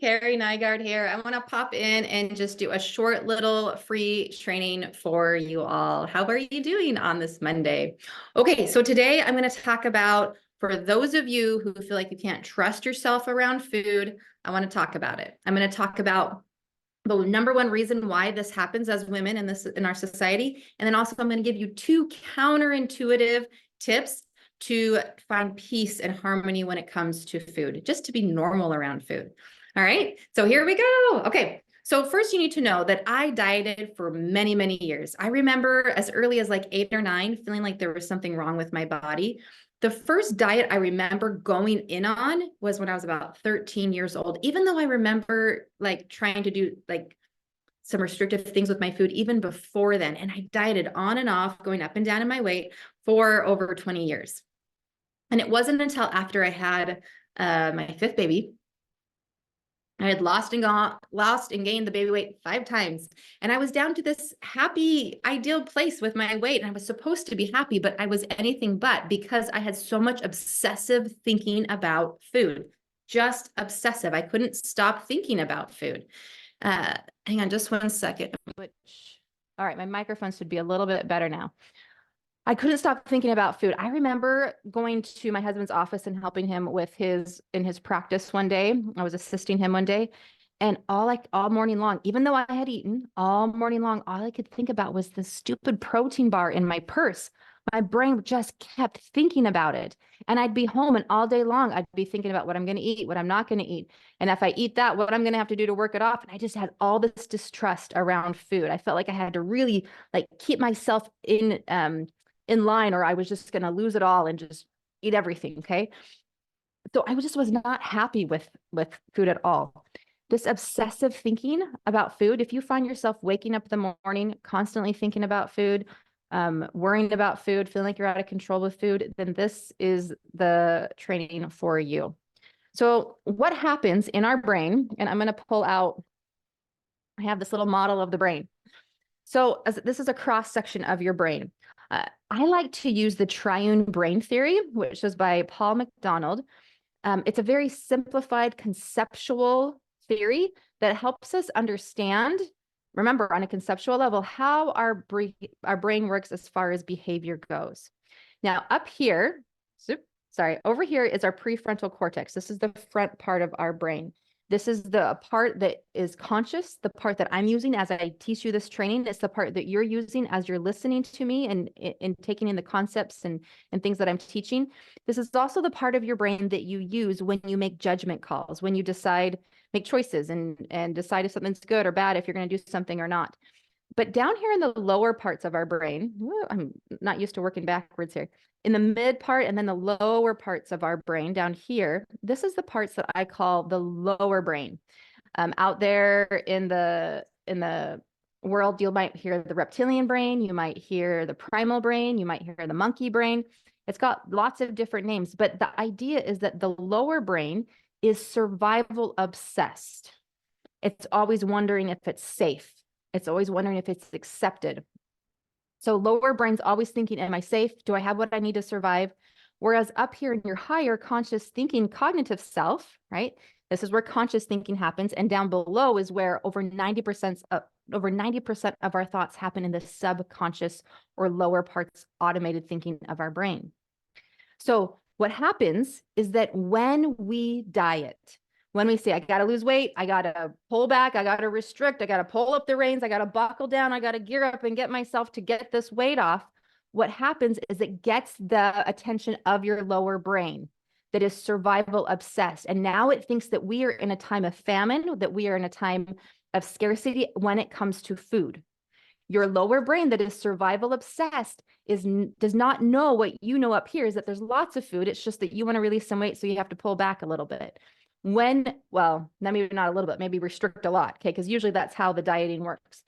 Carrie Nygaard here. I want to pop in and just do a short little free training for you all. How are you doing on this Monday? Okay, so today I'm going to talk about, for those of you who feel like you can't trust yourself around food, I want to talk about it. I'm going to talk about the number one reason why this happens as women in our society. And then also I'm going to give you 2 counterintuitive tips to find peace and harmony when it comes to food, just to be normal around food. All right, so here we go. Okay, so first you need to know that I dieted for many, many years. I remember as early as like 8 or 9, feeling like there was something wrong with my body. The first diet I remember going in on was when I was about 13 years old, even though I remember like trying to do like some restrictive things with my food even before then. And I dieted on and off, going up and down in my weight for over 20 years. And it wasn't until after I had my 5th baby, I had lost and gained the baby weight 5 times. And I was down to this happy, ideal place with my weight. And I was supposed to be happy, but I was anything but, because I had so much obsessive thinking about food. Just obsessive. I couldn't stop thinking about food. Hang on just one second. All right, my microphone should be a little bit better now. I couldn't stop thinking about food. I remember going to my husband's office and helping him with his practice one day. I was assisting him one day, and all morning long, even though I had eaten all morning long, all I could think about was the stupid protein bar in my purse. My brain just kept thinking about it. And I'd be home, and all day long, I'd be thinking about what I'm going to eat, what I'm not going to eat. And if I eat that, what I'm going to have to do to work it off. And I just had all this distrust around food. I felt like I had to really like keep myself in line, or I was just going to lose it all and just eat everything. Okay. So I just was not happy with food at all. This obsessive thinking about food, if you find yourself waking up in the morning, constantly thinking about food, worrying about food, feeling like you're out of control with food, then this is the training for you. So what happens in our brain, and I'm going to pull out, I have this little model of the brain. So this is a cross section of your brain. I like to use the triune brain theory, which is by Paul MacDonald. It's a very simplified conceptual theory that helps us understand, remember, on a conceptual level, how our brain works as far as behavior goes. Now, up here, over here is our prefrontal cortex. This is the front part of our brain. This is the part that is conscious, the part that I'm using as I teach you this training. It's the part that you're using as you're listening to me and taking in the concepts and things that I'm teaching. This is also the part of your brain that you use when you make judgment calls, when you make choices and decide if something's good or bad, if you're going to do something or not. But down here in the lower parts of our brain, I'm not used to working backwards here. In the mid part and then the lower parts of our brain down here, this is the parts that I call the lower brain. Out there in the world, you might hear the reptilian brain, you might hear the primal brain, you might hear the monkey brain. It's got lots of different names, but the idea is that the lower brain is survival obsessed. It's always wondering if it's safe. It's always wondering if it's accepted. So lower brain's always thinking, am I safe? Do I have what I need to survive? Whereas up here in your higher conscious thinking, cognitive self, right? This is where conscious thinking happens. And down below is where over 90% of our thoughts happen in the subconscious or lower parts automated thinking of our brain. So what happens is that when we diet, when we say, I got to lose weight, I got to pull back, I got to restrict, I got to pull up the reins, I got to buckle down, I got to gear up and get myself to get this weight off, what happens is it gets the attention of your lower brain that is survival obsessed. And now it thinks that we are in a time of famine, that we are in a time of scarcity when it comes to food. Your lower brain that is survival obsessed does not know what you know up here, is that there's lots of food. It's just that you want to release some weight, so you have to pull back a little bit. Well, maybe not a little bit, maybe restrict a lot, okay? Because usually that's how the dieting works.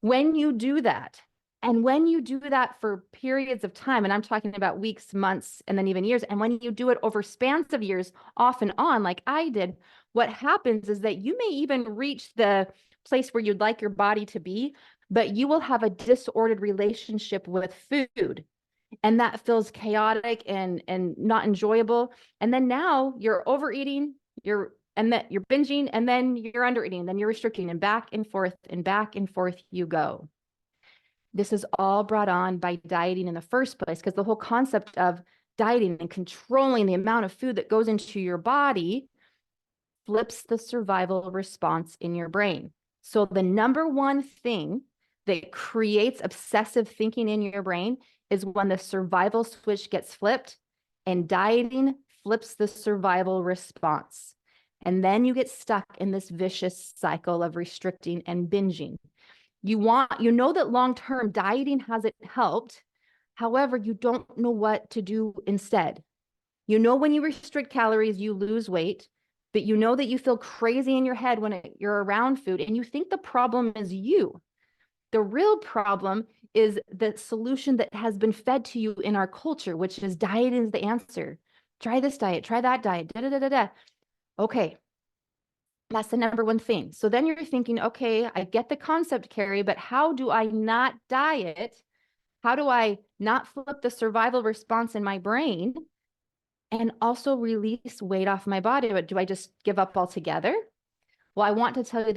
When you do that, and when you do that for periods of time, and I'm talking about weeks, months, and then even years, and when you do it over spans of years, off and on, like I did, what happens is that you may even reach the place where you'd like your body to be, but you will have a disordered relationship with food. And that feels chaotic and not enjoyable. And then now you're overeating, you're and then you're binging, and then you're under eating, then you're restricting, and back and forth you go. This is all brought on by dieting in the first place, because the whole concept of dieting and controlling the amount of food that goes into your body flips the survival response in your brain. So the number one thing that creates obsessive thinking in your brain is when the survival switch gets flipped, and dieting flips the survival response. And then you get stuck in this vicious cycle of restricting and binging. You know that long-term dieting hasn't helped. However, you don't know what to do instead. You know, when you restrict calories, you lose weight, but you know that you feel crazy in your head when you're around food, and you think the problem is you. The real problem is the solution that has been fed to you in our culture, which is diet is the answer. Try this diet, try that diet, da da da da da. Okay, that's the number one thing. So then you're thinking, okay, I get the concept, Carrie, but how do I not diet? How do I not flip the survival response in my brain and also release weight off my body? But do I just give up altogether? Well, I want to tell you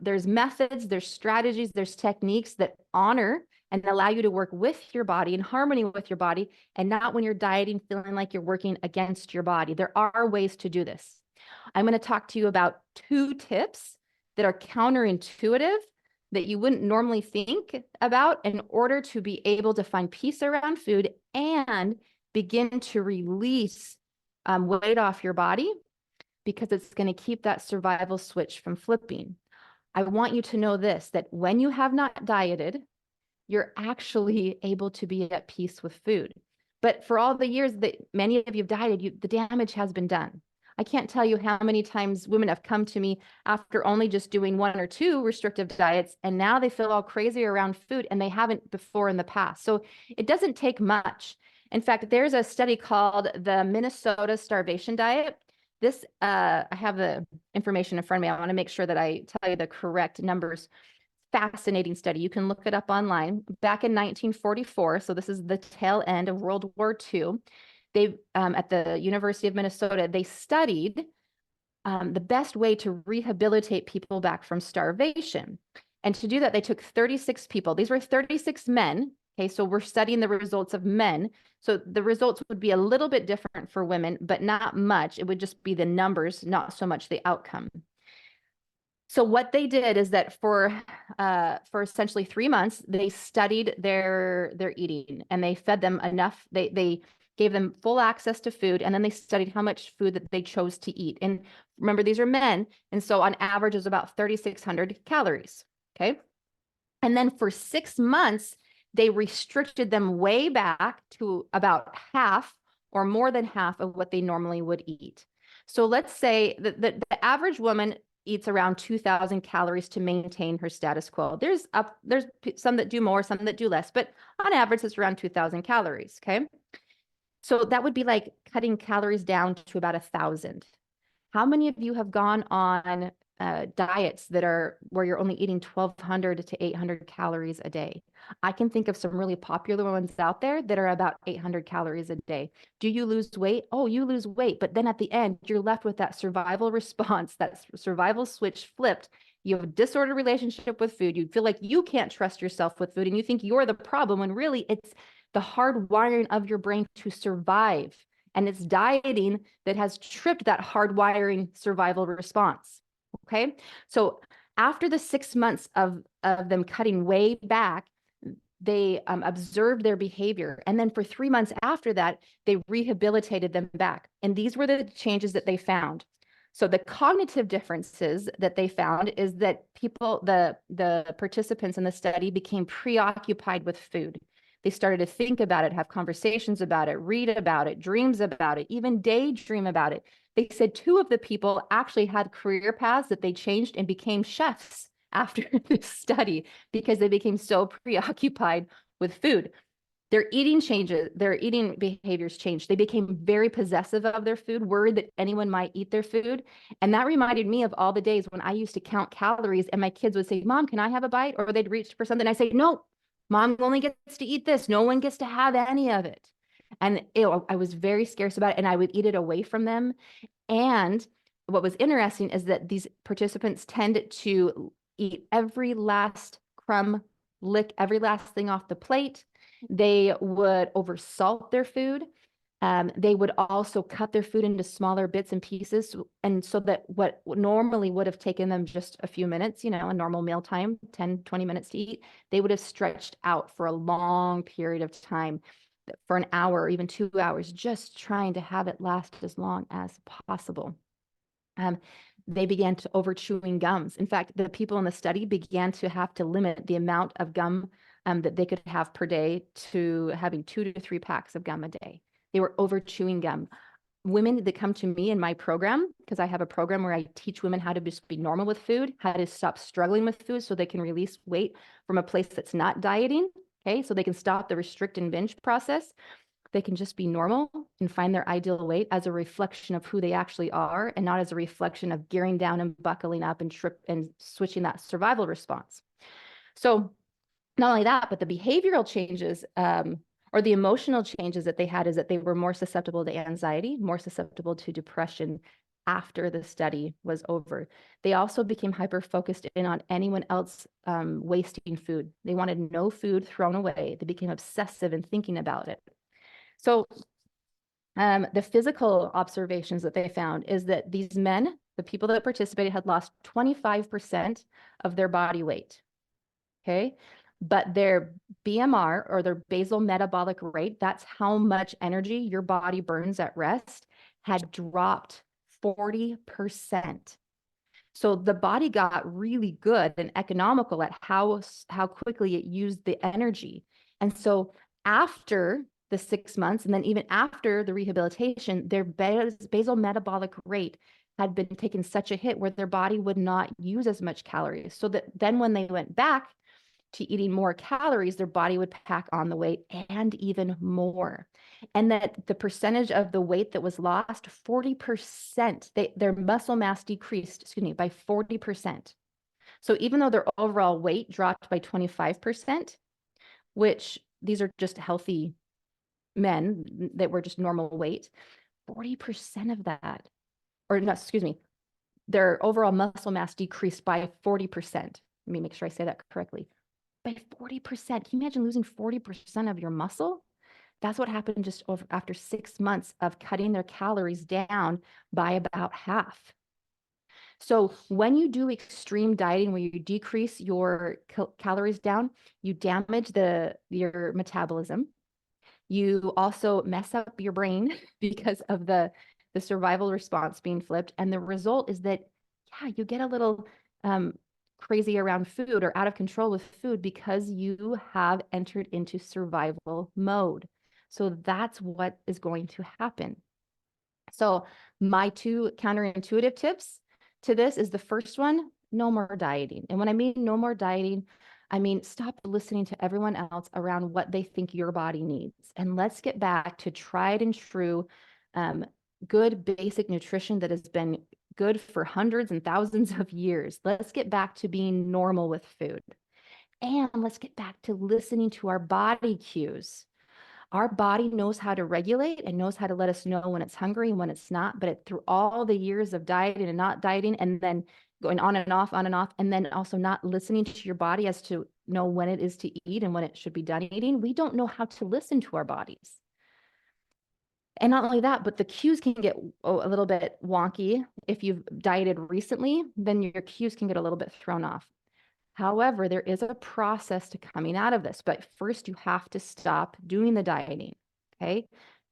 there's methods, there's strategies, there's techniques that honor and allow you to work with your body, in harmony with your body, and not when you're dieting feeling like you're working against your body. There are ways to do this. I'm going to talk to you about 2 tips that are counterintuitive that you wouldn't normally think about in order to be able to find peace around food and begin to release weight off your body, because it's going to keep that survival switch from flipping. I want you to know this, that when you have not dieted, you're actually able to be at peace with food. But for all the years that many of you have dieted, the damage has been done. I can't tell you how many times women have come to me after only just doing 1 or 2 restrictive diets, and now they feel all crazy around food, and they haven't before in the past. So it doesn't take much. In fact, there's a study called the Minnesota Starvation Diet. This, I have the information in front of me. I want to make sure that I tell you the correct numbers. Fascinating study. You can look it up online. Back in 1944, so this is the tail end of World War II, they, at the University of Minnesota, they studied the best way to rehabilitate people back from starvation. And to do that, they took 36 people. These were 36 men. Okay, so we're studying the results of men. So the results would be a little bit different for women, but not much. It would just be the numbers, not so much the outcome. So what they did is that for essentially 3 months, they studied their eating, and they fed them enough. They gave them full access to food, and then they studied how much food that they chose to eat. And remember, these are men, and so on average is about 3,600 calories. Okay, and then for 6 months, they restricted them way back to about half or more than half of what they normally would eat. So let's say that the average woman eats around 2,000 calories to maintain her status quo. There's some that do more, some that do less, but on average, it's around 2,000 calories, okay? So that would be like cutting calories down to about 1,000. How many of you have gone on diets that are where you're only eating 1,200 to 800 calories a day? I can think of some really popular ones out there that are about 800 calories a day. Do you lose weight? Oh, you lose weight. But then at the end, you're left with that survival response, that survival switch flipped. You have a disordered relationship with food. You feel like you can't trust yourself with food, and you think you're the problem, when really it's the hard wiring of your brain to survive. And it's dieting that has tripped that hardwiring survival response. Okay. So after the 6 months of them cutting way back, they observed their behavior. And then for 3 months after that, they rehabilitated them back. And these were the changes that they found. So the cognitive differences that they found is that the participants in the study became preoccupied with food. They started to think about it, have conversations about it, read about it, dreams about it, even daydream about it. They said 2 of the people actually had career paths that they changed and became chefs after this study, because they became so preoccupied with food. Their eating behaviors changed. They became very possessive of their food, worried that anyone might eat their food. And that reminded me of all the days when I used to count calories, and my kids would say, "Mom, can I have a bite?" Or they'd reach for something. I say, "No, Mom only gets to eat this. No one gets to have any of it." And I was very scarce about it, and I would eat it away from them. And what was interesting is that these participants tend to eat every last crumb, lick every last thing off the plate. They would oversalt their food. They would also cut their food into smaller bits and pieces. And so that what normally would have taken them just a few minutes, you know, a normal meal time, 10, 20 minutes to eat, they would have stretched out for a long period of time, for an hour or even 2 hours, just trying to have it last as long as possible. They began to over chewing gums. In fact, the people in the study began to have to limit the amount of gum that they could have per day to having 2 to 3 packs of gum a day. They were over chewing gum. Women that come to me in my program, because I have a program where I teach women how to just be normal with food, how to stop struggling with food so they can release weight from a place that's not dieting, okay? So they can stop the restrict and binge process. They can just be normal and find their ideal weight as a reflection of who they actually are, and not as a reflection of gearing down and buckling up and switching that survival response. So not only that, but the behavioral changes or the emotional changes that they had is that they were more susceptible to anxiety, more susceptible to depression after the study was over. They also became hyper-focused in on anyone else wasting food. They wanted no food thrown away. They became obsessive in thinking about it. So the physical observations that they found is that these men, the people that participated, had lost 25% of their body weight, okay? But their BMR, or their basal metabolic rate, that's how much energy your body burns at rest, had dropped 40%. So the body got really good and economical at how quickly it used the energy. And so after the 6 months, and then even after the rehabilitation, their basal metabolic rate had been taken such a hit where their body would not use as much calories. So that then when they went back to eating more calories, their body would pack on the weight and even more. And that the percentage of the weight that was lost, 40%, their muscle mass decreased, by 40%. So even though their overall weight dropped by 25%, which these are just healthy men that were just normal weight, 40% of that, or no, their overall muscle mass decreased by 40%. Let me make sure I say that correctly. By 40%. Can you imagine losing 40% of your muscle? That's what happened just after 6 months of cutting their calories down by about half. So when you do extreme dieting where you decrease your calories down, you damage your metabolism. You also mess up your brain because of the survival response being flipped. And the result is that, yeah, you get a little crazy around food or out of control with food because you have entered into survival mode. So that's what is going to happen. So my 2 counterintuitive tips to this is, the first one, no more dieting. And when I mean no more dieting, I mean stop listening to everyone else around what they think your body needs. And let's get back to tried and true, good basic nutrition that has been good for hundreds and thousands of years. Let's get back to being normal with food. And let's get back to listening to our body cues. Our body knows how to regulate and knows how to let us know when it's hungry and when it's not. But through all the years of dieting and not dieting, and then going on and off, and then also not listening to your body as to know when it is to eat and when it should be done eating, we don't know how to listen to our bodies. And not only that, but the cues can get a little bit wonky. If you've dieted recently, then your cues can get a little bit thrown off. However, there is a process to coming out of this, but first you have to stop doing the dieting, okay?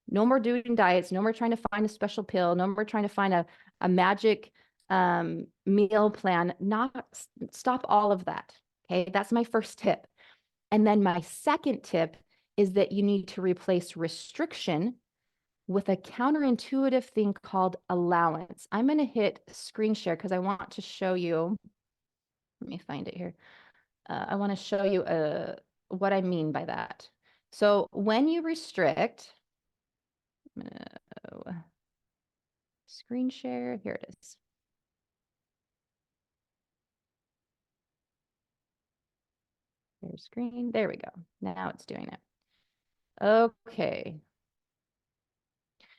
No more doing diets, no more trying to find a special pill, no more trying to find a magic meal plan. Stop all of that, okay? That's my first tip. And then my second tip is that you need to replace restriction with a counterintuitive thing called allowance. I'm going to hit screen share because I want to show you. Let me find it here. I want to show you what I mean by that. So when you restrict, screen share, here it is. There's screen, there we go. Now it's doing it. Okay.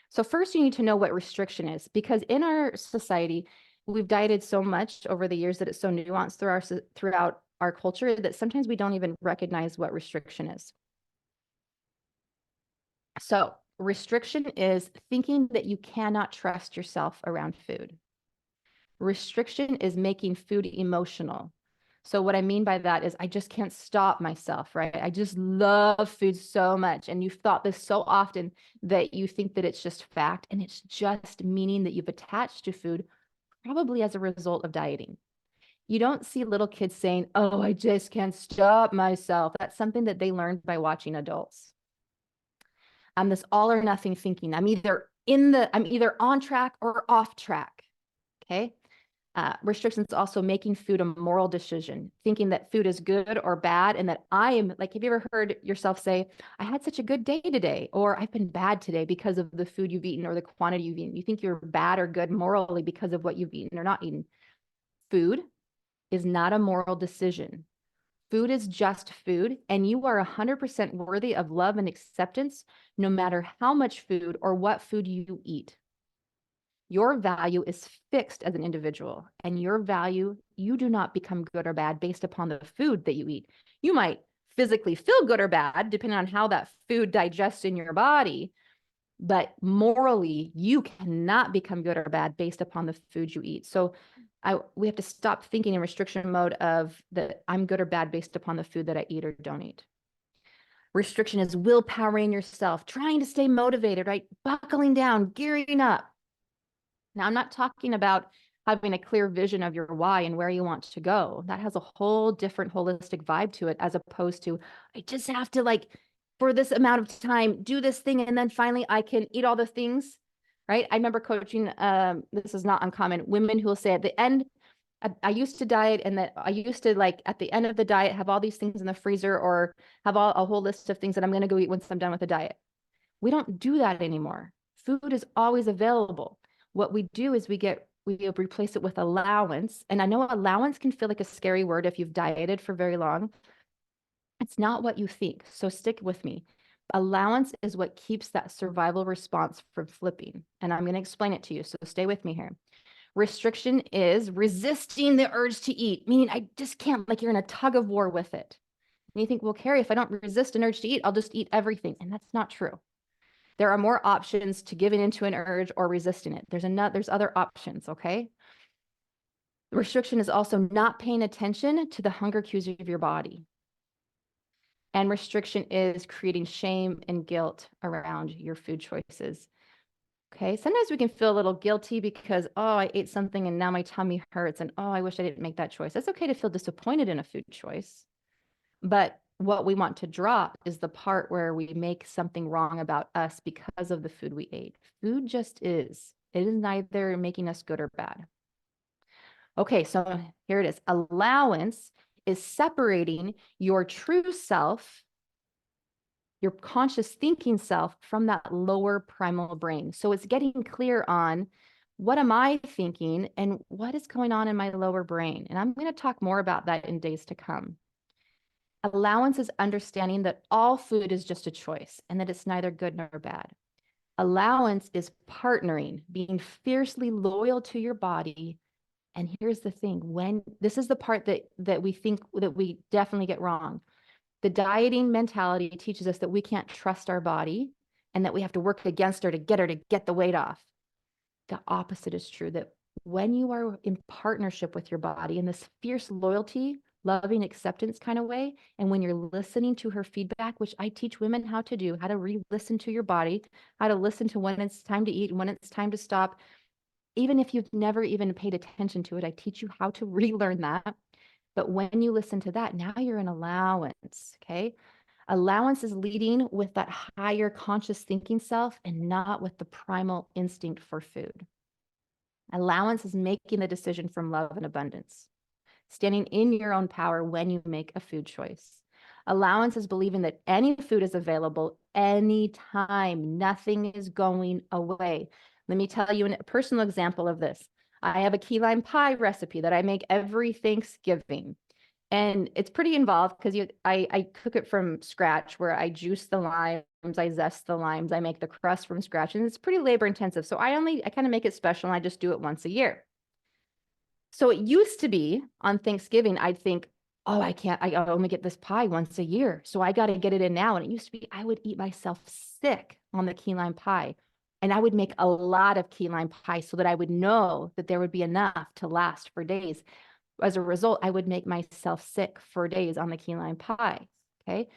So first you need to know what restriction is, because in our society, we've dieted so much over the years that it's so nuanced throughout our culture that sometimes we don't even recognize what restriction is. So restriction is thinking that you cannot trust yourself around food. Restriction is making food emotional. So what I mean by that is I just can't stop myself, right? I just love food so much. And you've thought this so often that you think that it's just fact, and it's just meaning that you've attached to food, probably as a result of dieting. You don't see little kids saying, oh, I just can't stop myself. That's something that they learned by watching adults. This all or nothing thinking. I'm either on track or off track. Okay. Restrictions also making food a moral decision, thinking that food is good or bad, and that I am like, have you ever heard yourself say, I had such a good day today, or I've been bad today because of the food you've eaten or the quantity you've eaten? You think you're bad or good morally because of what you've eaten or not eaten. Food is not a moral decision. Food is just food, and you are 100% worthy of love and acceptance, no matter how much food or what food you eat. Your value is fixed as an individual, and your value, you do not become good or bad based upon the food that you eat. You might physically feel good or bad depending on how that food digests in your body, but morally, you cannot become good or bad based upon the food you eat. So we have to stop thinking in restriction mode of that I'm good or bad based upon the food that I eat or don't eat. Restriction is willpowering yourself, trying to stay motivated, right? Buckling down, gearing up. Now, I'm not talking about having a clear vision of your why and where you want to go. That has a whole different holistic vibe to it, as opposed to, I just have to, like, for this amount of time, do this thing, and then finally I can eat all the things, right? I remember coaching, this is not uncommon, women who will say at the end, I used to diet, and that I used to, like, at the end of the diet, have all these things in the freezer, or have a whole list of things that I'm going to go eat once I'm done with the diet. We don't do that anymore. Food is always available. What we do is we replace it with allowance. And I know allowance can feel like a scary word if you've dieted for very long. It's not what you think. So stick with me. Allowance is what keeps that survival response from flipping. And I'm going to explain it to you. So stay with me here. Restriction is resisting the urge to eat, meaning I just can't, like, you're in a tug of war with it. And you think, well, Carrie, if I don't resist an urge to eat, I'll just eat everything. And that's not true. There are more options to giving into an urge or resisting it. There's other options, okay? Restriction is also not paying attention to the hunger cues of your body. And restriction is creating shame and guilt around your food choices. Okay, sometimes we can feel a little guilty because, oh, I ate something and now my tummy hurts, and oh, I wish I didn't make that choice. It's okay to feel disappointed in a food choice. But what we want to drop is the part where we make something wrong about us because of the food we ate. Food just is. It is neither making us good or bad. Okay, so here it is. Allowance is separating your true self, your conscious thinking self, from that lower primal brain. So it's getting clear on, what am I thinking and what is going on in my lower brain? And I'm going to talk more about that in days to come. Allowance is understanding that all food is just a choice and that it's neither good nor bad. Allowance is partnering, being fiercely loyal to your body. And here's the thing, when this is the part that we think that we definitely get wrong. The dieting mentality teaches us that we can't trust our body and that we have to work against her to get the weight off. The opposite is true, that when you are in partnership with your body in this fierce loyalty, loving acceptance kind of way, and when you're listening to her feedback, which I teach women how to do, how to re-listen to your body, how to listen to when it's time to eat and when it's time to stop. Even if you've never even paid attention to it, I teach you how to relearn that. But when you listen to that, now you're in allowance, okay? Allowance is leading with that higher conscious thinking self and not with the primal instinct for food. Allowance is making the decision from love and abundance, standing in your own power when you make a food choice. Allowance is believing that any food is available anytime. Nothing is going away. Let me tell you a personal example of this. I have a key lime pie recipe that I make every Thanksgiving. And it's pretty involved because I cook it from scratch, where I juice the limes, I zest the limes, I make the crust from scratch, and it's pretty labor intensive. So I kind of make it special and I just do it once a year. So it used to be on Thanksgiving, I'd think, oh, I only get this pie once a year, so I got to get it in now. And it used to be I would eat myself sick on the key lime pie. And I would make a lot of key lime pie so that I would know that there would be enough to last for days. As a result, I would make myself sick for days on the key lime pie. Okay.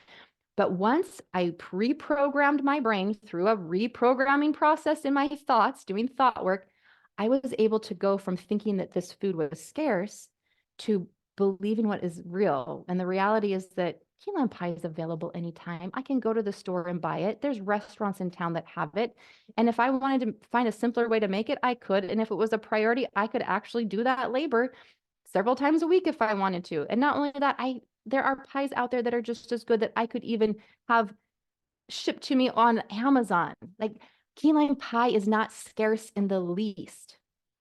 But once I pre-programmed my brain through a reprogramming process in my thoughts, doing thought work, I was able to go from thinking that this food was scarce to believing what is real. And the reality is that key lime pie is available anytime. I can go to the store and buy it. There's restaurants in town that have it. And if I wanted to find a simpler way to make it, I could. And if it was a priority, I could actually do that labor several times a week if I wanted to. And not only that, there are pies out there that are just as good that I could even have shipped to me on Amazon. Like, key lime pie is not scarce in the least.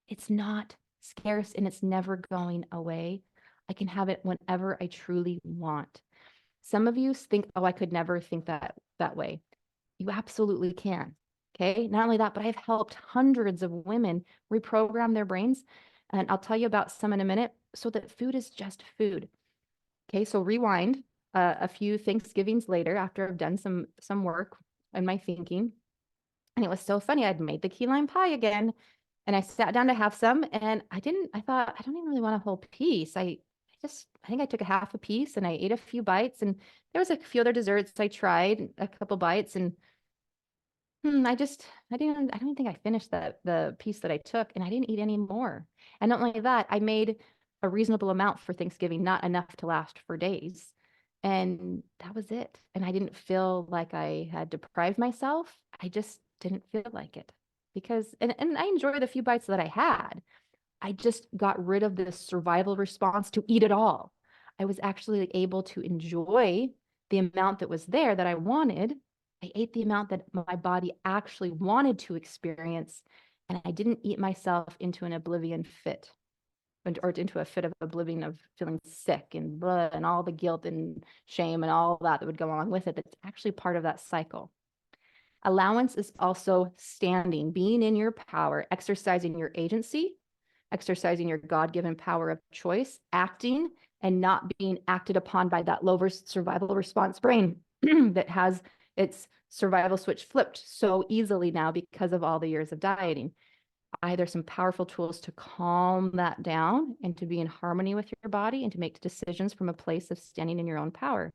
It's not scarce and it's never going away. I can have it whenever I truly want. Some of you think, oh, I could never think that way. You absolutely can. Okay. Not only that, but I've helped hundreds of women reprogram their brains. And I'll tell you about some in a minute, so that food is just food. Okay. So rewind a few Thanksgivings later, after I've done some work in my thinking. And it was so funny. I'd made the key lime pie again, and I sat down to have some, and I thought, I don't even really want a whole piece. I think I took a half a piece and I ate a few bites, and there was a few other desserts I tried, a couple bites, and I don't think I finished the piece that I took, and I didn't eat any more. And not only that, I made a reasonable amount for Thanksgiving, not enough to last for days. And that was it. And I didn't feel like I had deprived myself. I just didn't feel like it, because, and I enjoyed the few bites that I had. I just got rid of this survival response to eat it all. I was actually able to enjoy the amount that was there that I wanted. I ate the amount that my body actually wanted to experience, and I didn't eat myself into an oblivion fit, or into a fit of oblivion of feeling sick and blah, and all the guilt and shame and all that would go along with it. That's actually part of that cycle. Allowance is also standing, being in your power, exercising your agency, exercising your God-given power of choice, acting and not being acted upon by that lower survival response brain that has its survival switch flipped so easily now because of all the years of dieting. There's some powerful tools to calm that down and to be in harmony with your body and to make decisions from a place of standing in your own power.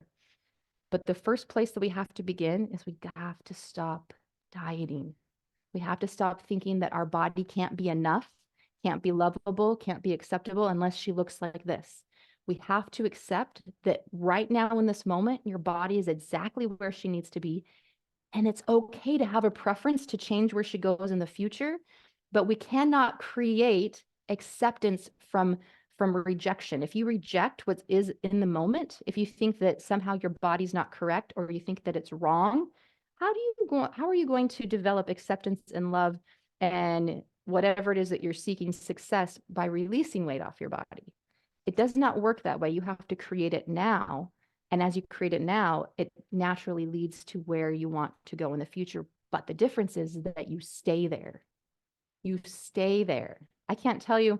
But the first place that we have to begin is we have to stop dieting. We have to stop thinking that our body can't be enough, can't be lovable, can't be acceptable unless she looks like this. We have to accept that right now in this moment, your body is exactly where she needs to be. And it's okay to have a preference to change where she goes in the future, but we cannot create acceptance from rejection. If you reject what is in the moment, if you think that somehow your body's not correct, or you think that it's wrong, how are you going to develop acceptance and love and whatever it is that you're seeking success by releasing weight off your body? It does not work that way. You have to create it now. And as you create it now, it naturally leads to where you want to go in the future. But the difference is that you stay there. You stay there. I can't tell you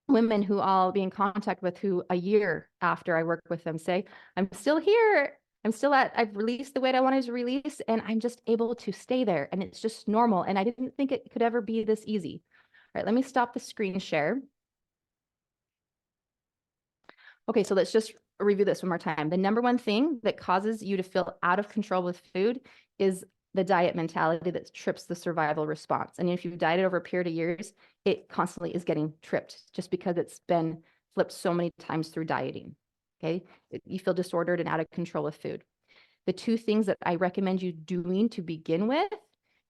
women who I'll be in contact with who a year after I work with them say, I'm still here. I've released the weight I wanted to release, and I'm just able to stay there. And it's just normal. And I didn't think it could ever be this easy. All right, let me stop the screen share. Okay, so let's just review this one more time. The number one thing that causes you to feel out of control with food is the diet mentality that trips the survival response. And if you've dieted over a period of years, it constantly is getting tripped just because it's been flipped so many times through dieting. Okay, you feel disordered and out of control with food. The two things that I recommend you doing to begin with,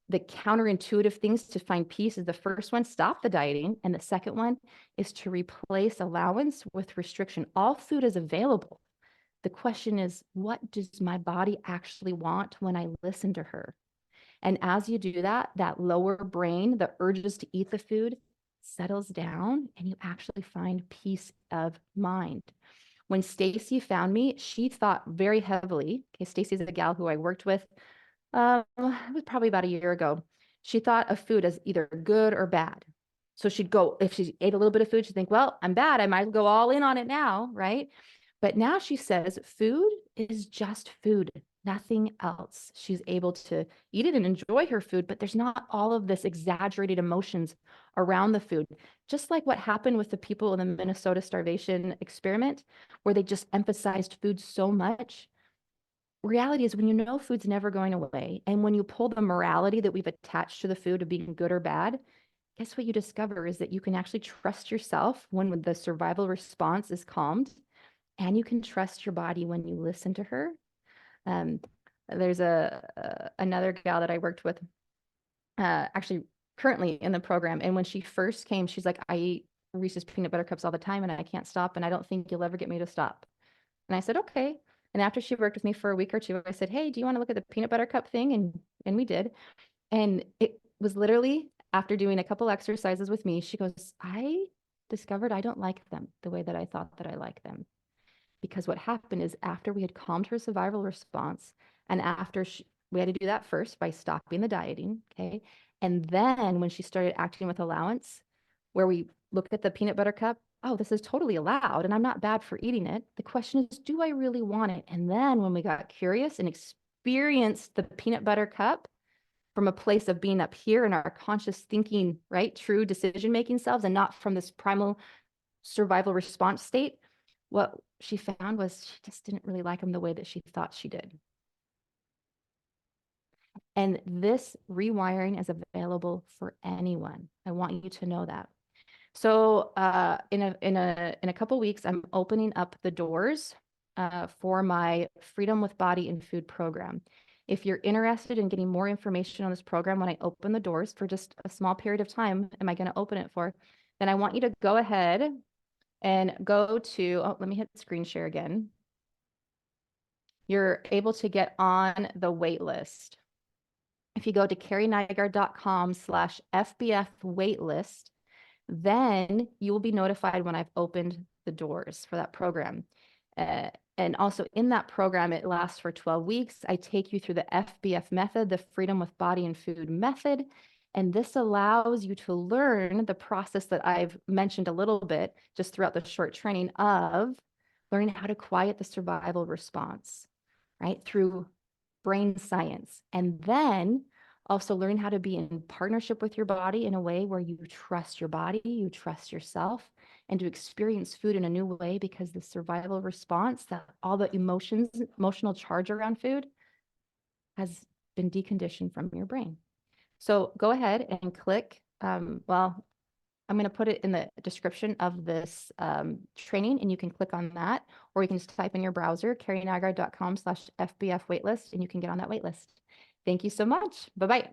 the counterintuitive things to find peace, is the first one, stop the dieting. And the second one is to replace allowance with restriction. All food is available. The question is, what does my body actually want when I listen to her? And as you do that, that lower brain, the urges to eat the food, settles down, and you actually find peace of mind. When Stacy found me, she thought very heavily. Okay, Stacy's a gal who I worked with. It was probably about a year ago. She thought of food as either good or bad. So she'd go, if she ate a little bit of food, she'd think, well, I'm bad. I might go all in on it now, right? But now she says food is just food, nothing else. She's able to eat it and enjoy her food, but there's not all of this exaggerated emotions around the food. Just like what happened with the people in the Minnesota starvation experiment, where they just emphasized food so much. Reality is when you know food's never going away, and when you pull the morality that we've attached to the food of being good or bad, guess what you discover is that you can actually trust yourself when the survival response is calmed, and you can trust your body when you listen to her. Um, there's another gal that I worked with, actually currently in the program, and when she first came, she's like, I eat Reese's peanut butter cups all the time, and I can't stop, and I don't think you'll ever get me to stop. And I said, okay. And after she worked with me for a week or two, I said, hey, do you want to look at the peanut butter cup thing? And we did. And it was literally after doing a couple exercises with me, she goes, I discovered I don't like them the way that I thought that I like them. Because what happened is after we had calmed her survival response, and after we had to do that first by stopping the dieting, okay? And then when she started acting with allowance, where we look at the peanut butter cup, oh, this is totally allowed and I'm not bad for eating it. The question is, do I really want it? And then when we got curious and experienced the peanut butter cup from a place of being up here in our conscious thinking, right? True decision-making selves, and not from this primal survival response state, what she found was she just didn't really like them the way that she thought she did. And this rewiring is available for anyone. I want you to know that. So in a couple weeks, I'm opening up the doors for my Freedom with Body and Food program. If you're interested in getting more information on this program, when I open the doors for just a small period of time, am I going to open it for? Then I want you to go ahead and go to, oh, let me hit screen share again. You're able to get on the wait list. If you go to carrienygaard.com/FBF waitlist, then you will be notified when I've opened the doors for that program. And also in that program, it lasts for 12 weeks. I take you through the FBF method, the Freedom with Body and Food method. And this allows you to learn the process that I've mentioned a little bit just throughout the short training of learning how to quiet the survival response, right? Through brain science. And then also learn how to be in partnership with your body in a way where you trust your body, you trust yourself, and to experience food in a new way, because the survival response, that all the emotional charge around food has been deconditioned from your brain. So go ahead and click, well, I'm going to put it in the description of this training, and you can click on that, or you can just type in your browser, carrienygaard.com/FBF waitlist, and you can get on that waitlist. Thank you so much. Bye-bye.